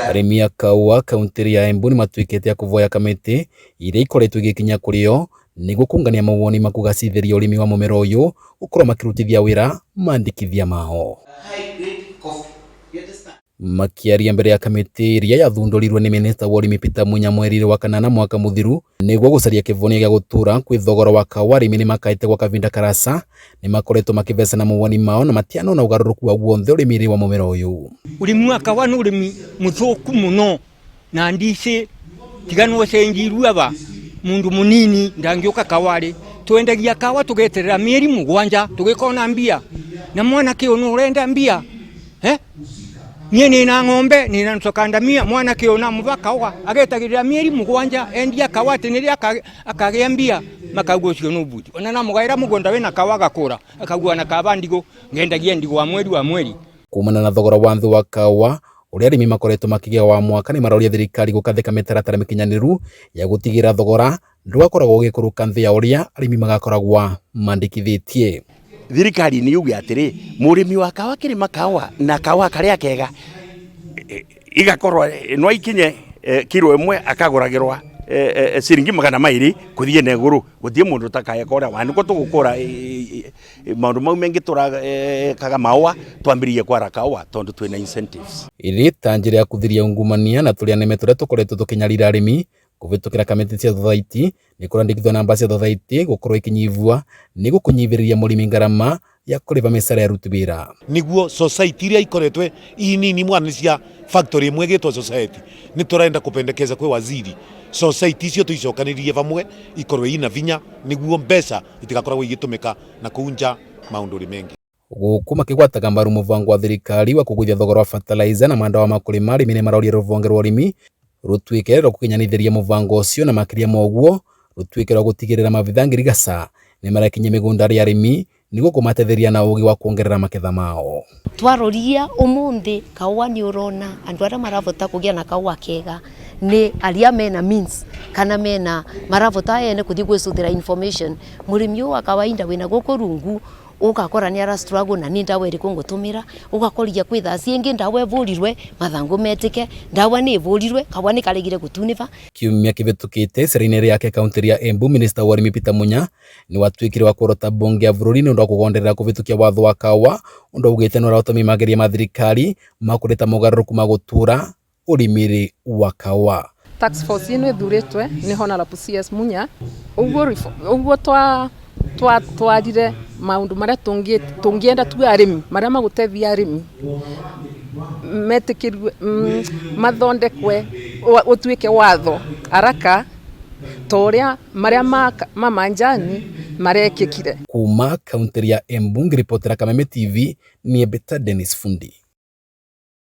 Arĩmi a kaũa kaũntĩ ya Embu nĩ matuĩkĩte a kũvoya kamĩtĩ iria ikoretwo igĩkinya kũrĩ o nĩguo kũngania mawoni ma kũgacĩrithĩria ũrĩmi wa mũmera ũyũ ũkorwo makĩrutithia wĩra mandĩkithia mao. Makĩaria mbere ya kamĩtĩ ĩrĩa yathundũrirwo nĩ minista wa ũrĩmi Peter Munya mweri wa kanana mwaka mũthiru nĩguo gũcaria kĩvonia gĩa gũtũra kwĩ thogora wa kaũa, arĩmi nĩ makaĩte gwa kavinda karasa nĩ makoretwo makĩvecana mawoni mao na matianona ũgarũrũku wa guothe ũrĩmi-inĩ wa mũmera ũyũ. Ũrĩmi wa kaũa nĩ ũrĩmi mũthũku mũno na ndici tigano cenjirwe aba mundu munini ndangĩũka kaũa twendagia kaũa tũgeterera mĩeri mũgwanja tũgĩkona mbia na mwanake ũyũ ũrenda mbia niĩ nĩna ng'ombe nĩna nsokandamia mwanake ũyũ namũva kaũa agetagĩrĩra mĩeri mũgwanja endia kaũa atĩ nĩrĩa akagĩa mbia makauga ũcio nĩ ũbuti ona namũgaĩra mũgũnda wĩna kaũa gakũra akauga na kaba ndigũ ngendagia ndigũ wa mweri. Kumana na thogora wa thĩ wa kaũa ũrĩa arĩmi makoretwo makĩgĩa wa mwaka nĩ maroria thirikari gũkathĩka mĩtaratara mĩkinyanĩru ya gũtigĩra thogora ndũgakoragwo ũgĩkũrũka thĩ ya ũrĩa arĩmi magakoragwo mandĩkithĩtie. Thirikari nĩ yuge atĩrĩ mũrĩmi wa kaũa kĩrĩma kaũa na kaũa karĩa kega igakorwo no ikinye kilo ĩmwe akagũragĩrwa ciringi 200 kũthiĩ na igũrũ gũthiĩ mũndũ takayekora wanĩko tũgũkũra maũndũ mau mengĩ tũrakaga maũa twambĩrĩrie kwara kaũa tondũ twĩna incentives. Ĩrĩ ta njĩra ya kũthiria ungumania na tũrĩa nĩme tũrĩa tũkoretwo tũkĩnyarira arĩmi kũvĩtũkĩra kamĩtĩ cia thothaiti nĩ kũrandĩkithwa namba cia thothaiti gũkorwo ikinyivua nĩguo kũnyivĩrĩria mũrĩmi ngarama ya kũrĩva mĩcara ya ruti wĩra. Nĩguo society iria ikoretwe inini mwana cia factory ĩmwe ĩgĩtwo society nĩ tũrenda kũpendekeza kwĩ waziri society icio tũicokanĩrie vamwe ikorwe ina vinya nĩguo mbeca itigakoragwo igĩtũmĩka na kũunja maũndũ mengi. Gũkũ makĩgwataga mbaru mũbango wa thirikari wa kũgũithia thogora wa fertilizer na mandawa ma kũrĩma, arĩmi nĩ maroria rũvonge rwa ũrĩmi rũtuĩke rwa gũkinyanithĩria mũbango ũcio na makĩria moguo rũtuĩke rwa gũtigĩrĩra mavitha ngirigaca nĩ marakinyia mĩgũnda ya arĩmi nĩguo kũmateithĩria na ũgĩ wa kuongerera maketha mao. Twaroria ũmũthĩ kaũa nĩ ũrona andũ arĩa maravota kũgĩa na kaũa kega nĩ arĩa mena means kana mena maravota ene kũthiĩ gwĩcuthĩra information. Mũrĩmi ũyũ wa kawaida wĩna gũkũ rungu ũgakora nĩ ara struggle na nĩ ndawa ĩrĩkũ ngũtũmĩra ũgakoria kwĩ thaa ciĩngĩ ndawa ĩvũrirwe mathangũ metĩke ndawa nĩ ĩvũrirwe kaũa nĩ karegire gũtuniva. Kiumia kĩvĩtũkĩte cera-inĩ rĩake kaũntĩ ya Embu, minista wa ũrĩmi Peter Munya nĩ watuĩkire wa kũrota bunge ya bũrũri nĩ ũndũ wa kũgonderera kũvĩtũkia watho wa kaũa ũndũ augĩte nĩ ũrahotomia mageria ma thirikari ma kũreta mogarũrũku ma gũtũra ũrĩmi wa kaũa. Tax force ĩno ĩthurĩtwe nĩ Honorable CS Munya ũguo twarire maũndũ marĩa tũngĩenda tuge arĩmi marĩa magũteithia arĩmi metĩkĩrwe mathondekwe ũtuĩke watho araka ta ũrĩa marĩa mamanjani marekĩkire. Kuma kaũntĩ ya Embu ngĩripotera Kameme TV niĩ Beta Dennis Fundi.